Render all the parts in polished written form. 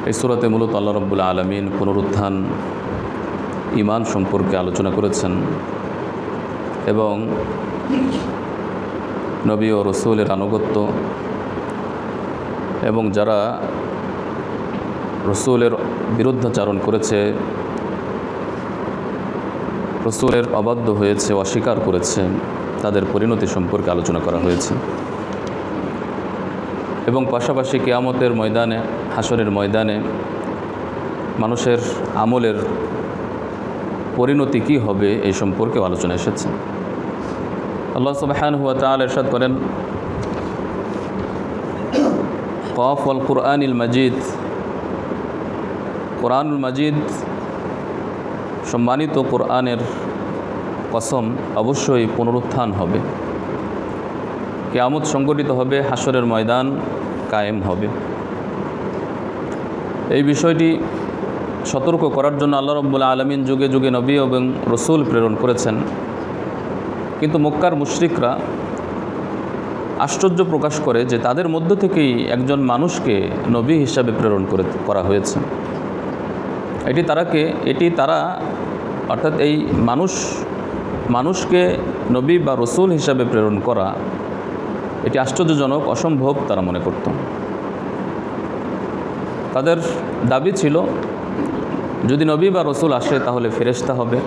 এই সূরাতে মূলত আল্লাহ রাব্বুল আলামিন পুনরুত্থান, ঈমান সম্পর্কে আলোচনা করেছেন এবং নবী ও রাসূলের আনুগত্য এবং যারা রাসূলের বিরুদ্ধাচারণ করেছে, রাসূলের অবাধ্য হয়েছে, অস্বীকার করেছে, তাদের পরিণতি সম্পর্কে আলোচনা করা হয়েছে এবং পাশাপাশি কিয়ামতের ময়দানে, হাসরের ময়দানে মানুষের আমলের পরিণতি কী হবে এই সম্পর্কে আলোচনা এসেছে। আল্লাহ সুবহানাহু ওয়া তাআলা ইরশাদ করেন, ক্বাফ ওয়াল কুরআনিল মাজিদ, কুরআনুল মাজিদ সম্মানিত কুরআনের কসম, অবশ্যই পুনরুত্থান হবে, কিয়ামত সংগঠিত হবে, হাসরের ময়দান কায়েম হবে। এই বিষয়টি সতর্ক করার জন্য আল্লাহ রাব্বুল আলামিন যুগে যুগে নবী এবং রসুল প্রেরণ করেছেন, কিন্তু মক্কার মুশরিকরা আশ্চর্য প্রকাশ করে যে তাদের মধ্য থেকেই একজন মানুষকে নবী হিসাবে প্রেরণ করা হয়েছে। এটি তারা অর্থাৎ এই মানুষকে নবী বা রসুল হিসাবে প্রেরণ করা এটি আশ্চর্যজনক, অসম্ভব তারা মনে করত। তাদের দাবি ছিল যদি নবী বা রসুল আসে তাহলে ফেরেশতা হবে,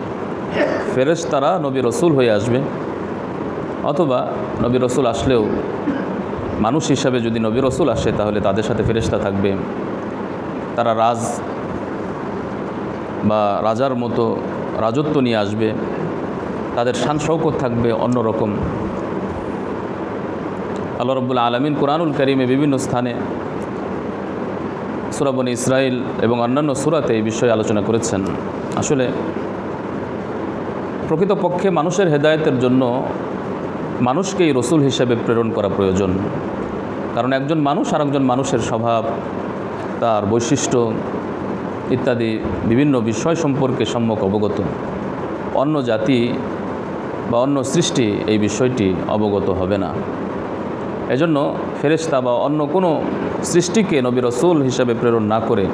ফেরেশতারা নবী রসুল হয়ে আসবে, অথবা নবী রসুল আসলেও মানুষ হিসাবে যদি নবী রসুল আসে তাহলে তাদের সাথে ফেরেশতা থাকবে, তারা রাজার মতো রাজত্ব নিয়ে আসবে, তাদের শান শৌকত থাকবে অন্যরকম। আল্লাহ রাব্বুল আলামিন কুরআনুল কারীমে বিভিন্ন স্থানে সূরা বনী ইসরাঈল এবং অন্যান্য সূরাতে এই বিষয়ে আলোচনা করেছেন। আসলে প্রকৃতপক্ষে মানুষের হেদায়েতের জন্য মানুষকেই রসুল হিসেবে প্রেরণ করা প্রয়োজন, কারণ একজন মানুষ আর একজন মানুষের স্বভাব, তার বৈশিষ্ট্য ইত্যাদি বিভিন্ন বিষয় সম্পর্কে সম্যক অবগত। অন্য জাতি বা অন্য সৃষ্টি এই বিষয়টি অবগত হবে না। এজন্য ফেরেশতা বা অন্য কোনো সৃষ্টিকে নবী রসুল হিসাবে প্রেরণ না করে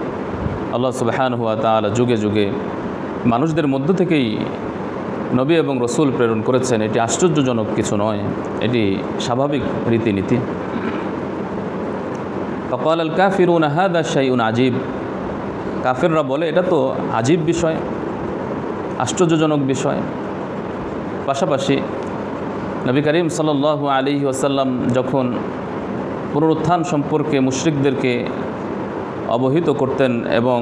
আল্লাহ সুবহানাহু ওয়া তাআলা যুগে যুগে মানুষদের মধ্য থেকেই নবী এবং রসুল প্রেরণ করেছেন। এটি আশ্চর্যজনক কিছু নয়, এটি স্বাভাবিক রীতিনীতি। ফাকাল আল কাফিরুনা হাযা শাইউন আজীব, কাফেররা বলে এটা তো আজীব বিষয়, আশ্চর্যজনক বিষয়। পাশাপাশি নবী করিম সাল্লাল্লাহু আলাইহি ওয়াসাল্লাম যখন পুনরুত্থান সম্পর্কে মুশরিকদেরকে অবহিত করতেন এবং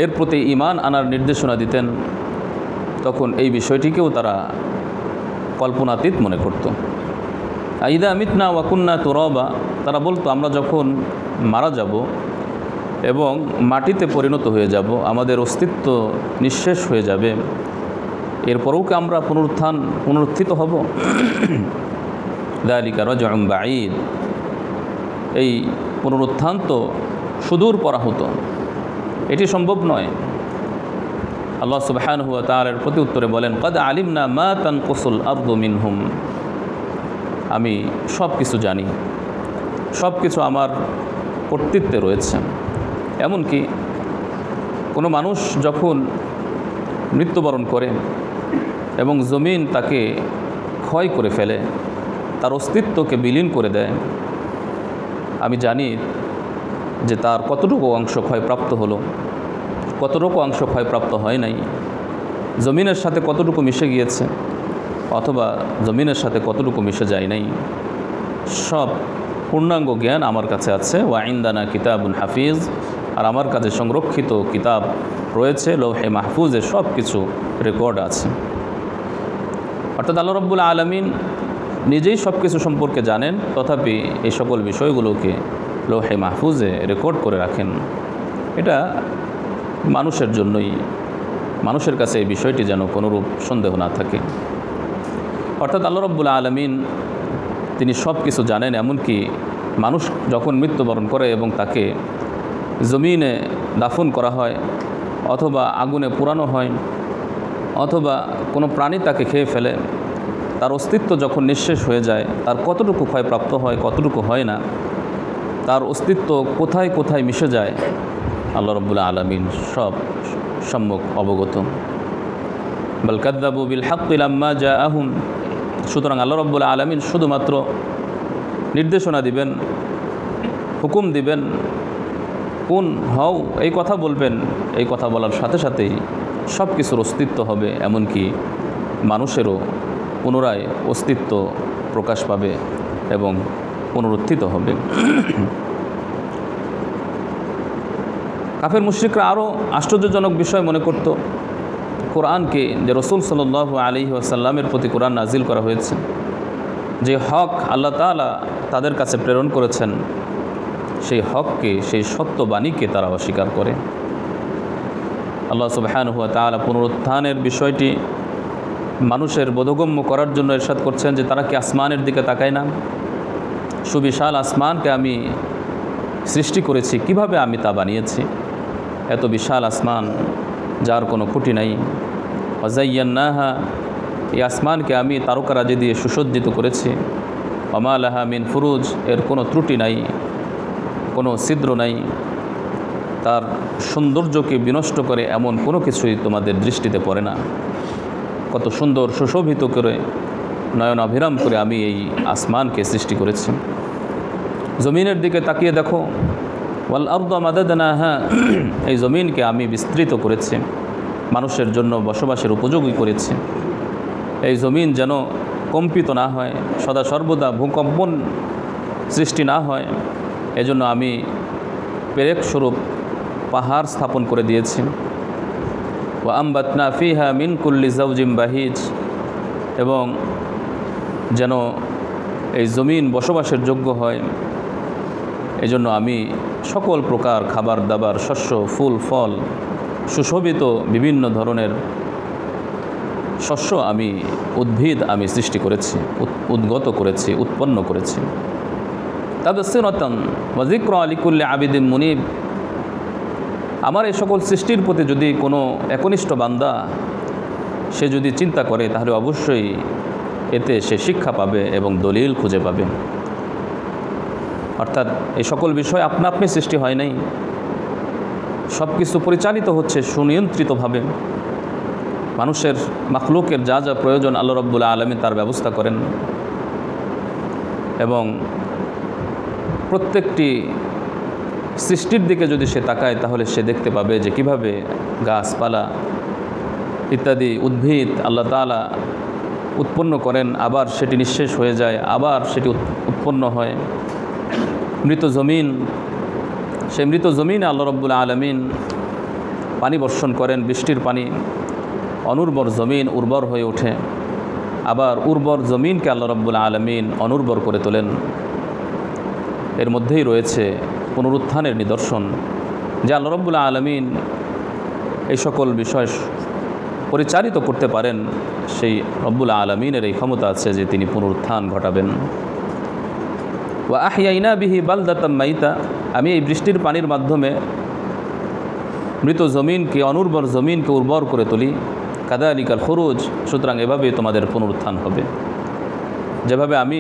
এর প্রতি ঈমান আনার নির্দেশনা দিতেন, তখন এই বিষয়টিকেও তারা কল্পনাতীত মনে করত। আইদা মিতনা ওয়া কুন্না তুরাবা, তারা বলতো আমরা যখন মারা যাব এবং মাটিতে পরিণত হয়ে যাব, আমাদের অস্তিত্ব নিঃশেষ হয়ে যাবে, এরপরেও কি আমরা পুনরুত্থিত হব? যালিকা রাজউন বাঈদ, এই পুনরুত্থান তো সুদূর পরাহত, এটি সম্ভব নয়। আল্লাহ সুবহানাহু ওয়া তাআলার প্রতি উত্তরে বলেন, ক্বাদ আলিমনা মা তানকুসুল আরদু মিনহুম, আমি সব কিছু জানি, সব কিছু আমার কর্তৃত্বে রয়েছে। এমনকি কোনো মানুষ যখন মৃত্যুবরণ করে এবং জমিন তাকে ক্ষয় করে ফেলে, তার অস্তিত্বকে বিলীন করে দেয়, আমি জানি যে তার কতটুকু অংশ ক্ষয়প্রাপ্ত হলো, কতটুকু অংশ ক্ষয়প্রাপ্ত হয় নাই, জমিনের সাথে কতটুকু মিশে গিয়েছে অথবা জমিনের সাথে কতটুকু মিশে যায় নাই, সব পূর্ণাঙ্গ জ্ঞান আমার কাছে আছে। ওয়া ইনদানা কিতাবুন হাফিজ, আর আমার কাছে সংরক্ষিত কিতাব রয়েছে, লৌহে মাহফুজে সব কিছু রেকর্ড আছে। অর্থাৎ আল্লাহ রাব্বুল আলামিন নিজেই সব কিছু সম্পর্কে জানেন, তথাপি এই সকল বিষয়গুলোকে লৌহে মাহফুজে রেকর্ড করে রাখেন। এটা মানুষের জন্যই, মানুষের কাছে এই বিষয়টি যেন কোনোরূপ সন্দেহ না থাকে। অর্থাৎ আল্লাহ রাব্বুল আলামিন তিনি সব কিছু জানেন। এমনকি মানুষ যখন মৃত্যুবরণ করে এবং তাকে জমিনে দাফন করা হয় অথবা আগুনে পোড়ানো হয় অথবা কোনো প্রাণী তাকে খেয়ে ফেলে, তার অস্তিত্ব যখন নিঃশেষ হয়ে যায়, তার কতটুকু ক্ষয়প্রাপ্ত হয় কতটুকু হয় না, তার অস্তিত্ব কোথায় কোথায় মিশে যায় আল্লাহ রাব্বুল আলামিন সব সম্যক অবগত। বাল কাযযাবু বিল হাক্কি লাম্মা জাআহুম, সুতরাং আল্লাহ রাব্বুল আলামিন শুধুমাত্র নির্দেশনা দিবেন, হুকুম দিবেন, কোন হও এই কথা বলবেন, এই কথা বলার সাথে সাথেই সব কিছুর অস্তিত্ব হবে, এমনকি মানুষেরও পুনরায় অস্তিত্ব প্রকাশ পাবে এবং পুনরুত্থিত হবে। কাফের মুশরিকরা আরও আশ্চর্যজনক বিষয় মনে করত কোরআনকে, যে রসুল সাল্লাল্লাহু আলাইহি ওয়াসাল্লামের প্রতি কোরআন নাজিল করা হয়েছে, যে হক আল্লাহ তাআলা তাদের কাছে প্রেরণ করেছেন, সেই হককে, সেই সত্যবাণীকে তারা অস্বীকার করে। আল্লাহ সুবহানাহু ওয়া তাআলা পুনরুত্থানের বিষয়টি মানুষের বোধগম্য করার জন্য ইরশাদ করছেন যে তারা কি আসমানের দিকে তাকায় না? সুবিশাল আসমানকে আমি সৃষ্টি করেছি, কিভাবে আমি তা বানিয়েছি? এত বিশাল আসমান যার কোনো খুঁটি নাই। ওয়াজাইয়ান্নাহা, এই আসমানকে আমি তারকারাজি দিয়ে সুসজ্জিত করেছি। ওমা লাহা মিন ফুরুজ, এর কোনো ত্রুটি নাই, কোনো ছিদ্র নাই। তার সৌন্দর্যকে বিনষ্ট করে এমন কোনো কিছুই তোমাদের দৃষ্টিতে পড়ে না। কত সুন্দর সুশোভিত করে, নয়নাভিরাম করে আমি এই আসমানকে সৃষ্টি করেছি। জমিনের দিকে তাকিয়ে দেখো, ওয়াল আরদা মাদাদনাহা, এই জমিনকে আমি বিস্তৃত করেছি, মানুষের জন্য বসবাসের উপযোগী করেছি। এই জমিন যেন কম্পিত না হয়, সদা সর্বদা ভূকম্পন সৃষ্টি না হয়, এজন্য আমি পেরেক স্বরূপ পাহাড় স্থাপন করে দিয়েছি। ওয়া আমবাতনা ফিহা মিন কুল্লি যাওজিম বাহিজ, এবং যেন এই জমিন বসবাসের যোগ্য হয়, এজন্য আমি সকল প্রকার খাবার দাবার, শস্য, ফুল ফল, সুশোভিত বিভিন্ন ধরনের শস্য আমি, উদ্ভিদ আমি সৃষ্টি করেছি, উদ্গত করেছি, উৎপন্ন করেছি। তাবসিরাতান ওয়া যিকরা লিকুল্লি আবিদিন মুনিব, আমার এই সকল সৃষ্টির প্রতি যদি কোনো একনিষ্ঠ বান্দা সে যদি চিন্তা করে, তাহলে অবশ্যই এতে সে শিক্ষা পাবে এবং দলিল খুঁজে পাবে। অর্থাৎ এই সকল বিষয় আপনা আপনি সৃষ্টি হয় নাই, সব কিছু পরিচালিত হচ্ছে সুনিয়ন্ত্রিতভাবে। মানুষের মাখলুকের যা যা প্রয়োজন আল্লাহ রাব্বুল আলামিন তার ব্যবস্থা করেন, এবং প্রত্যেকটি সৃষ্টির দিকে যদি সে তাকায় তাহলে সে দেখতে পাবে যে কিভাবে গাছপালা ইত্যাদি উদ্ভিদ আল্লাহ তাআলা উৎপন্ন করেন, আবার সেটি নিঃশেষ হয়ে যায়, আবার সেটি উৎপন্ন হয়। মৃত জমিন, সেই মৃত জমিনে আল্লাহ রাব্বুল আলামিন পানি বর্ষণ করেন, বৃষ্টির পানি, অনুর্বর জমিন উর্বর হয়ে ওঠে। আবার উর্বর জমিনকে আল্লাহ রাব্বুল আলামিন অনুর্বর করে তোলেন। এর মধ্যেই রয়েছে পুনরুত্থানের নিদর্শন, যে আল্লাহ রাব্বুল আলামিন এই সকল বিষয় পরিচালিত করতে পারেন। সেই রব্বুল আলামিনের এই ক্ষমতা আছে যে তিনি পুনরুত্থান ঘটাবেন। ওয়া আহইয়াইনা বিহি বালদাতাম মাইতা, আমি এই বৃষ্টির পানির মাধ্যমে মৃত জমিনকে, অনুর্বর জমিনকে উর্বর করে তুলি। কাযালিকাল খুরুজ, সুতরাং এভাবে তোমাদের পুনরুত্থান হবে। যেভাবে আমি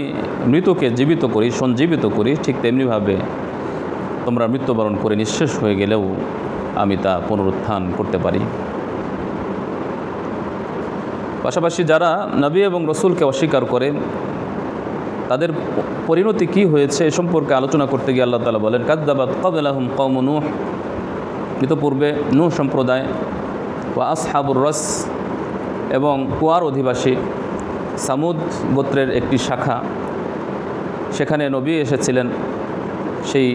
মৃতকে জীবিত করি, সঞ্জীবিত করি, ঠিক তেমনিভাবে তোমরা মৃত্যুবরণ করে নিঃশেষ হয়ে গেলেও আমি তা পুনরুত্থান করতে পারি। পাশাপাশি যারা নবী এবং রসুলকে অস্বীকার করে তাদের পরিণতি কি হয়েছে এ সম্পর্কে আলোচনা করতে গিয়ে আল্লাহ তাআলা বলেন, কাযযাবাত ক্বাবলাহুম কওম নূহ, ইতপূর্বে নূহ সম্প্রদায়, ওয়া আসহাবুর রস, এবং কুয়ার অধিবাসী সামুদ গোত্রের একটি শাখা, সেখানে নবী এসেছিলেন। সেই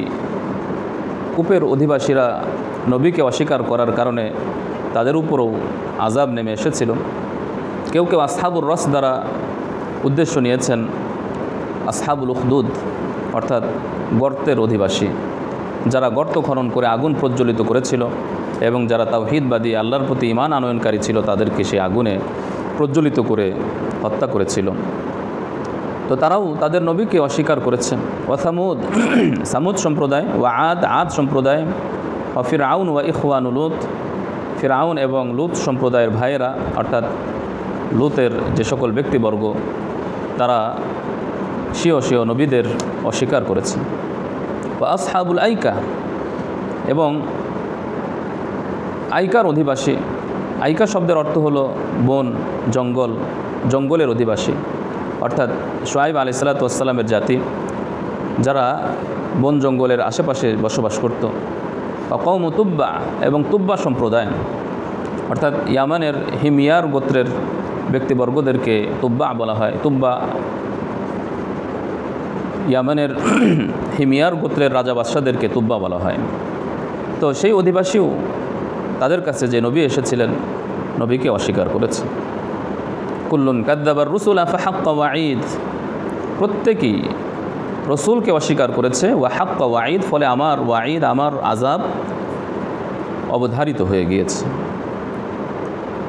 কূপের অধিবাসীরা নবীকে অস্বীকার করার কারণে তাদের উপরও আযাব নেমে এসেছিল। কেউ কেউ আসহাবুর রস দ্বারা উদ্দেশ্য নিয়েছেন আসহাবুল উখদুদ, অর্থাৎ গর্তের অধিবাসী, যারা গর্ত খনন করে আগুন প্রজ্বলিত করেছিল এবং যারা তাওহীদবাদী আল্লাহর প্রতি ঈমান আনয়নকারী ছিল তাদেরকে সেই আগুনে প্রজ্বলিত করে হত্যা করেছিল। তো তারাও তাদের নবীকে অস্বীকার করেছেন। ওয়া সামুদ, সামুদ সম্প্রদায়, ওয়া আদ সম্প্রদায়, ওয়া ফিরআউন ওয়া ইখওয়ানু লূত, ফিরআউন এবং লূত সম্প্রদায়ের ভাইয়েরা, অর্থাৎ লূতের যে সকল ব্যক্তিবর্গ তারা স্বীয় নবীদের অস্বীকার করেছে। বা আসহাবুল আইকা, এবং আইকার অধিবাসী। আইকা শব্দের অর্থ হলো বন, জঙ্গল, জঙ্গলের অধিবাসী, অর্থাৎ শুআয়ব আলাইহিসসালাতু ওয়াসসালামের জাতি, যারা বন জঙ্গলের আশেপাশে বসবাস করত। কওম তুব্বা, এবং তুব্বা সম্প্রদায়, অর্থাৎ ইয়ামানের হিমিয়ার গোত্রের ব্যক্তিবর্গদেরকে তুব্বা বলা হয়। তুব্বা ইয়ামানের হিমিয়ার গোত্রের রাজা বাদশাদেরকে তুব্বা বলা হয়। তো সেই অধিবাসীও তাদের কাছে যে নবী এসেছিলেন, নবীকে অস্বীকার করেছে। কুল্লুন কাদ্দাবার রুসুলা ফাহাক্কা ওয়াঈদ, প্রত্যেকেই রসুলকে অস্বীকার করেছে। ওয়াহাক্কা ওয়াঈদ, ফলে আমার ওয়াঈদ, আমার আযাব অবধারিত হয়ে গিয়েছে।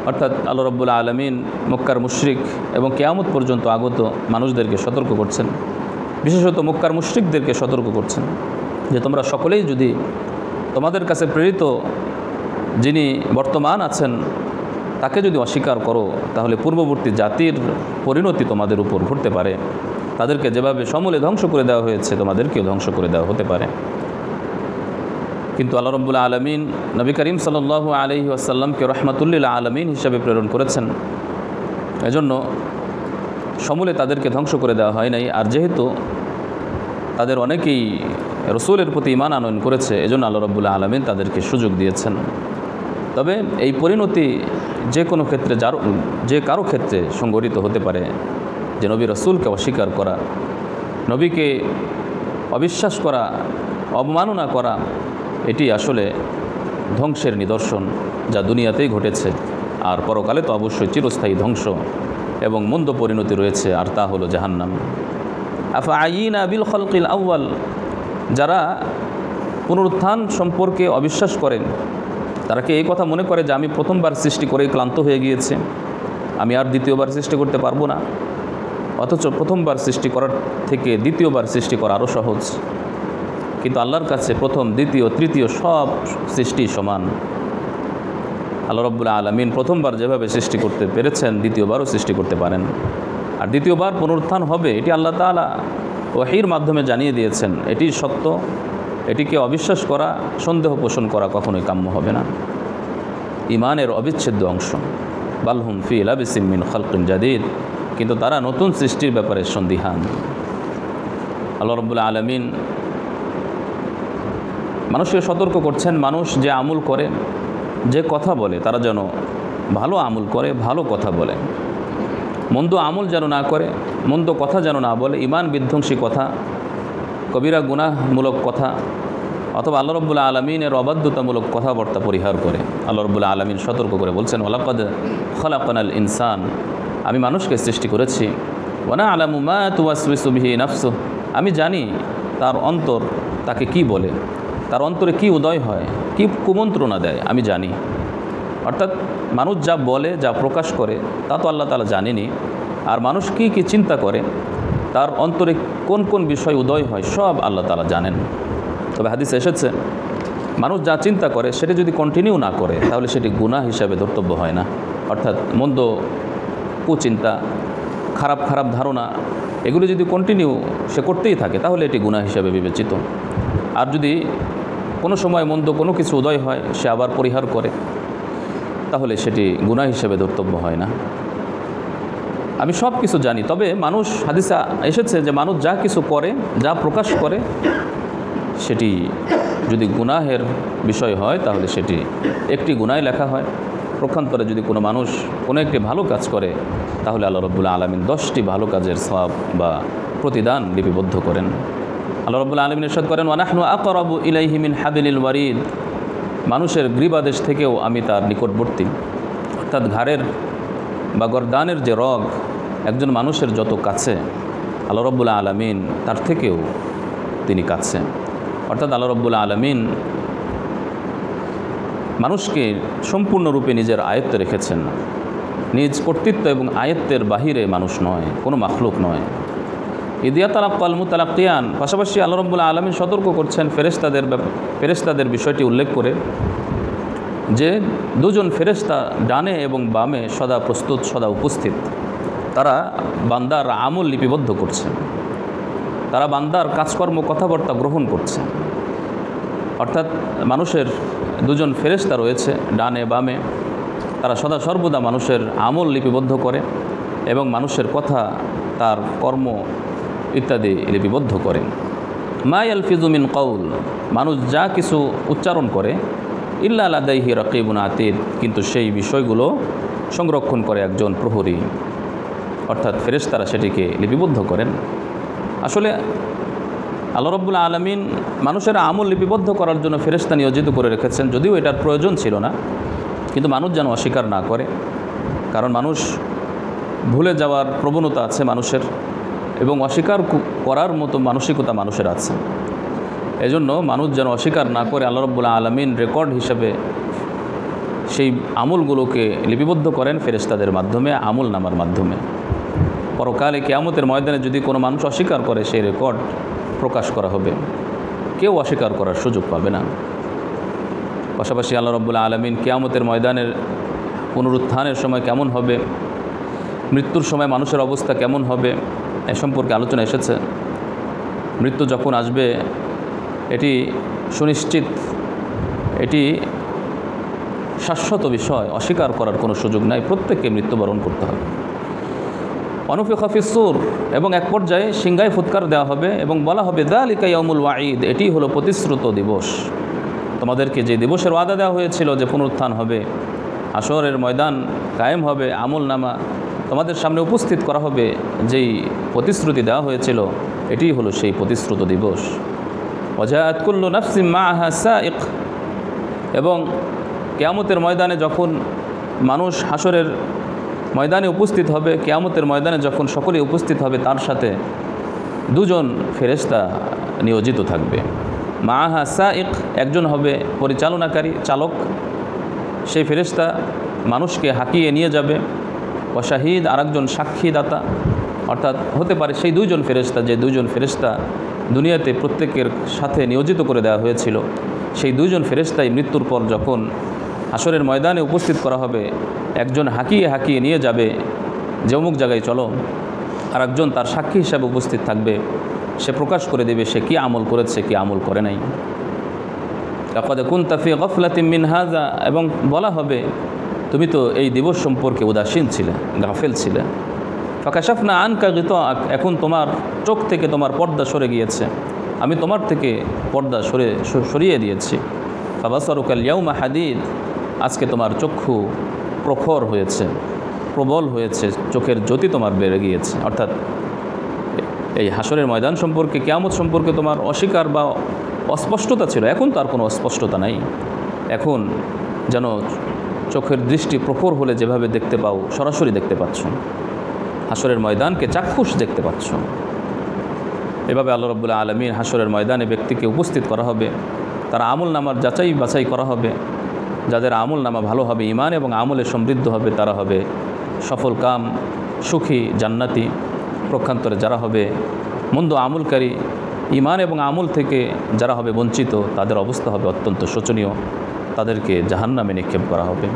অর্থাৎ আল্লাহ রাব্বুল আলামিন মক্কার মুশরিক এবং কিয়ামত পর্যন্ত আগত মানুষদেরকে সতর্ক করছেন, বিশেষত মক্কার মুশরিকদেরকে সতর্ক করছেন যে তোমরা সকলেই যদি তোমাদের কাছে প্রেরিত যিনি বর্তমান আছেন তাকে যদি অস্বীকার করো, তাহলে পূর্ববর্তী জাতির পরিণতি তোমাদের উপর ঘটতে পারে। তাদেরকে যেভাবে সমূলে ধ্বংস করে দেওয়া হয়েছে, তোমাদেরকেও ধ্বংস করে দেওয়া হতে পারে। কিন্তু আল্লাহ রাব্বুল আলামিন নবী করিম সাল্লাল্লাহু আলাইহি ওয়াসাল্লামকে রাহমাতুল লিল আলামিন হিসাবে প্রেরণ করেছেন, এজন্য সমূলে তাদেরকে ধ্বংস করে দেওয়া হয় নাই। আর যেহেতু তাদের অনেকেই রসুলের প্রতি ঈমান আনয়ন করেছে, এজন্য আল্লাহ রাব্বুল আলামিন তাদেরকে সুযোগ দিয়েছেন। তবে এই পরিণতি যে কোনো ক্ষেত্রে, যে কারো ক্ষেত্রে সংঘটিত হতে পারে, যে নবী রসুলকে অস্বীকার করা, নবীকে অবিশ্বাস করা, অবমাননা করা, এটি আসলে ধ্বংসের নিদর্শন, যা দুনিয়াতেই ঘটেছে। আর পরকালে তো অবশ্যই চিরস্থায়ী ধ্বংস এবং মন্দ পরিণতি রয়েছে, আর তা হলো জাহান্নাম। আফা আইনা বিল খলকিল আউয়াল, যারা পুনরুত্থান সম্পর্কে অবিশ্বাস করেন, তারা কি এই কথা মনে করে যে আমি প্রথমবার সৃষ্টি করেই ক্লান্ত হয়ে গিয়েছে, আমি আর দ্বিতীয়বার সৃষ্টি করতে পারবো না? অথচ প্রথমবার সৃষ্টি করার থেকে দ্বিতীয়বার সৃষ্টি করা আরও সহজ। কিন্তু আল্লাহর কাছে প্রথম, দ্বিতীয়, তৃতীয় সব সৃষ্টি সমান। আল্লাহ রাব্বুল আলামিন প্রথমবার যেভাবে সৃষ্টি করতে পেরেছেন, দ্বিতীয়বারও সৃষ্টি করতে পারেন। আর দ্বিতীয়বার পুনরুত্থান হবে, এটি আল্লাহ তাআলা ওহীর মাধ্যমে জানিয়ে দিয়েছেন। এটি সত্য, এটিকে অবিশ্বাস করা, সন্দেহ পোষণ করা কখনোই কাম্য হবে না। ঈমানের অবিচ্ছেদ্য অংশ। বালহুম ফি লাবিসিম মিন খালকিন জাদীদ, কিন্তু তারা নতুন সৃষ্টির ব্যাপারে সন্দিহান। আল্লাহ রাব্বুল আলামিন মানুষকে সতর্ক করছেন, মানুষ যে আমল করে, যে কথা বলে, তারা যেন ভালো আমল করে, ভালো কথা বলে, মন্দ আমল যেন না করে, মন্দ কথা যেন না বলে, ঈমান বিধ্বংসী কথা, কবিরা গুনাহমূলক কথা, অথবা আল্লাহ রাব্বুল আলামিনের অবাধ্যতামূলক কথাবার্তা পরিহার করে। আল্লাহ রাব্বুল আলামিন সতর্ক করে বলছেন, ওয়ালাকাদ খালাকনাল ইনসান, আমি মানুষকে সৃষ্টি করেছি, ওয়া না'লামু মা তুওয়াসওয়িসু বিহি নাফসুহু, আমি জানি তার অন্তর তাকে কি বলে, তার অন্তরে কি উদয় হয়, কি কুমন্ত্রণা দেয়, আমি জানি। অর্থাৎ মানুষ যা বলে, যা প্রকাশ করে, তা তো আল্লাহ তাআলা জানেনই। আর মানুষ কি কি চিন্তা করে, তার অন্তরে কোন কোন বিষয় উদয় হয়, সব আল্লাহ তাআলা জানেন। তবে হাদিসে এসেছে, মানুষ যা চিন্তা করে সেটা যদি কন্টিনিউ না করে, তাহলে সেটি গুনাহ হিসাবে ধর্তব্য হয় না। অর্থাৎ মন্দ কুচিন্তা, খারাপ খারাপ ধারণা, এগুলো যদি কন্টিনিউ সে করতেই থাকে, তাহলে এটি গুনাহ হিসাবে বিবেচিত। আর যদি কোনো সময় মন্দ কোনো কিছু উদয় হয়, সে আবার পরিহার করে, তাহলে সেটি গুনাহ হিসেবে ধর্তব্য হয় না। আমি সব কিছু জানি, তবে মানুষ, হাদিসে এসেছে যে মানুষ যা কিছু করে, যা প্রকাশ করে, সেটি যদি গুনাহের বিষয় হয়, তাহলে সেটি একটি গুনাহ লেখা হয়। পক্ষান্তরে যদি কোনো মানুষ কোনো একটি ভালো কাজ করে, তাহলে আল্লাহ রাব্বুল আলামিন 10টি ভালো কাজের সওয়াব বা প্রতিদান লিপিবদ্ধ করেন। আল্লাহ রাব্বুল আলামিন ইরশাদ করেন, ওয়া নাহনু আকরাবু ইলাইহি মিন হাবিলিল ওয়ারিদ, মানুষের গ্রীবাদেশ থেকেও আমি তার নিকটবর্তী। অর্থাৎ ঘাড়ের বা গর্দানের যে রগ একজন মানুষের যত কাছে, আল্লাহ রাব্বুল আলামিন তার থেকেও তিনি কাছে। অর্থাৎ আল্লাহ রাব্বুল আলামিন মানুষকে সম্পূর্ণরূপে নিজের আয়ত্তে রেখেছেন। নিজ কর্তৃত্ব এবং আয়ত্তের বাহিরে মানুষ নয়, কোনো মাখলুক নয়। ইদিয়া তালাক্কাল মুতালাক্কিয়ান, পাশাপাশি আল্লাহ রাব্বুল আলামিন সতর্ক করছেন ফেরেশতাদের বিষয়টি উল্লেখ করে, যে দুজন ফেরেশতা ডানে এবং বামে সদা প্রস্তুত, সদা উপস্থিত, তারা বান্দার আমল লিপিবদ্ধ করছে। তারা বান্দার কাজকর্ম কথাবার্তা গ্রহণ করছে। অর্থাৎ মানুষের দুজন ফেরেশতা রয়েছে ডানে বামে, তারা সদা সর্বদা মানুষের আমল লিপিবদ্ধ করে এবং মানুষের কথা, তার কর্ম ইত্যাদি লিপিবদ্ধ করে। মা ইয়ালফিজু মিন কওল, মানুষ যা কিছু উচ্চারণ করে, ইল্লা লাদাইহি রাকিবুন আতীদ, কিন্তু সেই বিষয়গুলো সংরক্ষণ করে একজন প্রহরী, অর্থাৎ ফেরেশতারা সেটিকে লিপিবদ্ধ করেন। আসলে আল্লাহ রাব্বুল আলামিন মানুষের আমল লিপিবদ্ধ করার জন্য ফেরেশতা নিয়োজিত করে রেখেছেন, যদিও এটার প্রয়োজন ছিল না, কিন্তু মানুষ যেন অস্বীকার না করে। কারণ মানুষ ভুলে যাওয়ার প্রবণতা আছে মানুষের, এবং অস্বীকার করার মতো মানসিকতা মানুষের আছে। এজন্য মানুষ যেন অস্বীকার না করে আল্লাহ রাব্বুল আলামিন রেকর্ড হিসেবে সেই আমলগুলোকে লিপিবদ্ধ করেন ফেরেশতাদের মাধ্যমে, আমল নামার মাধ্যমে। পরকালে কিয়ামতের ময়দানে যদি কোনো মানুষ অস্বীকার করে, সেই রেকর্ড প্রকাশ করা হবে, কেউ অস্বীকার করার সুযোগ পাবে না। পাশাপাশি আল্লাহ রাব্বুল আলামিন কিয়ামতের ময়দানের পুনরুত্থানের সময় কেমন হবে, মৃত্যুর সময় মানুষের অবস্থা কেমন হবে, এ সম্পর্কে আলোচনা এসেছে। মৃত্যু যখন আসবে এটি সুনিশ্চিত, এটি শাশ্বত বিষয়, অস্বীকার করার কোনো সুযোগ নাই, প্রত্যেককে মৃত্যুবরণ করতে হবে। অনুফিখা ফিস-সূর, এবং এক পর্যায়ে সিংহায় ফুৎকার দেওয়া হবে এবং বলা হবে যালিকা ইয়াউমুল ওয়াঈদ, এটি হলো প্রতিশ্রুত দিবস। তোমাদেরকে যে দিবসের ওয়াদা দেওয়া হয়েছিল যে পুনরুত্থান হবে, হাশরের ময়দান কায়েম হবে, আমল নামা তোমাদের সামনে উপস্থিত করা হবে, যেই প্রতিশ্রুতি দেওয়া হয়েছিল, এটি হলো সেই প্রতিশ্রুত দিবস। ওয়াজাআত কুল্লু নাফসিন মাআহা সাইক, এবং কিয়ামতের ময়দানে যখন মানুষ হাশরের ময়দানে উপস্থিত হবে, কিয়ামতের ময়দানে যখন সকলে উপস্থিত হবে, তার সাথে দুজন ফেরেশতা নিয়োজিত থাকবে। মাআহা সাইক, একজন হবে পরিচালনাকারী, চালক, সেই ফেরেশতা মানুষকে হাঁকিয়ে নিয়ে যাবে। ও শাহিদ, আরেকজন সাক্ষীদাতা, অর্থাৎ হতে পারে সেই দুইজন ফেরেশতা, যে দুইজন ফেরেশতা দুনিয়াতে প্রত্যেকের সাথে নিয়োজিত করে দেওয়া হয়েছিল, সেই দুইজন ফেরেশতাই মৃত্যুর পর যখন হাশরের ময়দানে উপস্থিত করা হবে, একজন হাঁকিয়ে হাঁকিয়ে নিয়ে যাবে যে অমুক জায়গায় চলো, আর একজন তার সাক্ষী হিসাবে উপস্থিত থাকবে, সে প্রকাশ করে দেবে সে কি আমল করেছে, কি আমল করে নাই। লাকাদ কুনতা ফি গাফলাতিন মিন হাযা, এবং বলা হবে তুমি তো এই দিবস সম্পর্কে উদাসীন ছিলে, গাফেল ছিলে। ফাকাশাফনা আনকা গিতাআক, এখন তোমার চোখ থেকে তোমার পর্দা সরে গিয়েছে, আমি তোমার থেকে পর্দা সরিয়ে দিয়েছি। ফাবাসারুকাল ইয়াউমা হাদিদ, আজকে তোমার চক্ষু প্রখর হয়েছে, প্রবল হয়েছে, চোখের জ্যোতি তোমার বেড়ে গিয়েছে। অর্থাৎ এই হাশরের ময়দান সম্পর্কে, কিয়ামত সম্পর্কে তোমার অস্বীকার বা অস্পষ্টতা ছিল, এখন তো আর কোনো অস্পষ্টতা নাই। এখন যেন চোখের দৃষ্টি প্রখর হলে যেভাবে দেখতে পাও, সরাসরি দেখতে পাচ্ছ, হাশরের ময়দানকে চাক্ষুষ দেখতে পাচ্ছ। এভাবে আল্লাহ রাব্বুল আলামিন হাশরের ময়দানে ব্যক্তিকে উপস্থিত করা হবে, তার আমল নামার যাচাই বাছাই করা হবে। যাদের আমল নামা ভালো হবে, ঈমান এবং আমলে সমৃদ্ধ হবে, তারা হবে সফল কাম, সুখী, জান্নাতি। পক্ষান্তরে যারা হবে মন্দ আমলকারী, ঈমান এবং আমল থেকে যারা হবে বঞ্চিত, তাদের অবস্থা হবে অত্যন্ত শোচনীয়, তাদেরকে জাহান্নামে নিক্ষেপ করা হবে।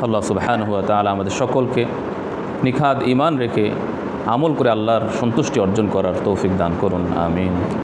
আল্লাহ সুবহানাহু ওয়া তাআলা আমাদের সকলকে নিখাদ ঈমান রেখে আমল করে আল্লাহর সন্তুষ্টি অর্জন করার তৌফিক দান করুন, আমিন।